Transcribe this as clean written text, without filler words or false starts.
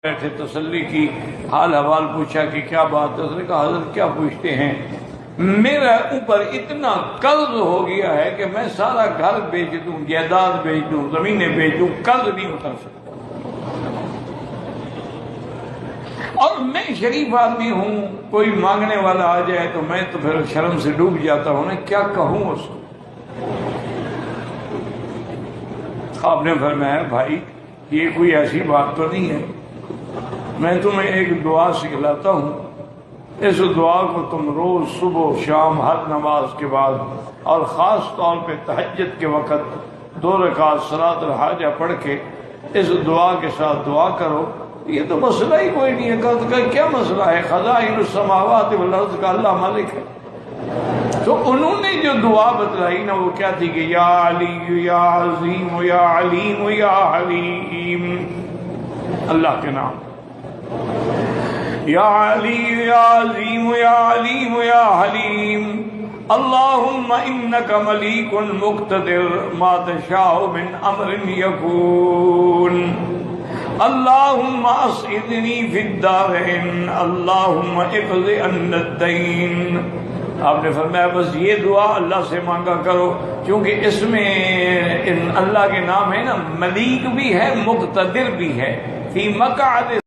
بیٹھے تسلی کی، حال حوال پوچھا کہ کیا بات ہے۔ اس نے کہا حضرت کیا پوچھتے ہیں؟ میرا اوپر اتنا قرض ہو گیا ہے کہ میں سارا گھر بیچ دوں، جائیداد بیچ دوں، زمینیں بیچ دوں، قرض نہیں اتر سکتا، اور میں شریف آدمی ہوں، کوئی مانگنے والا آ جائے تو میں تو پھر شرم سے ڈوب جاتا ہوں نا، کیا کہوں اس کو؟ آپ نے فرمایا بھائی یہ کوئی ایسی بات تو نہیں ہے، میں تمہیں ایک دعا سکھلاتا ہوں، اس دعا کو تم روز صبح و شام ہر نماز کے بعد اور خاص طور پہ تہجد کے وقت 2 رکعت صلاۃ الحاجہ پڑھ کے اس دعا کے ساتھ دعا کرو۔ یہ تو مسئلہ ہی کوئی نہیں ہے۔ قرض کا کیا مسئلہ ہے؟ خزائن السماوات والارض کا اللہ مالک ہے۔ تو انہوں نے جو دعا بتلائی نا وہ کیا تھی کہ یا علی یا عظیم یا علیم یا حلیم، اللہ کے نام، یا علی یا عظیم یا علیم یا حلیم، اللہم انک ملیک مقتدر ما تشاء من امر یکون، اللہم اسعدنی فی الدارین، اللہم اقض عنا الدین۔ آپ نے فرمایا بس یہ دعا اللہ سے مانگا کرو، کیونکہ اس میں اللہ کے نام ہے نا، ملیک بھی ہے، مقتدر بھی ہے، فی مقعد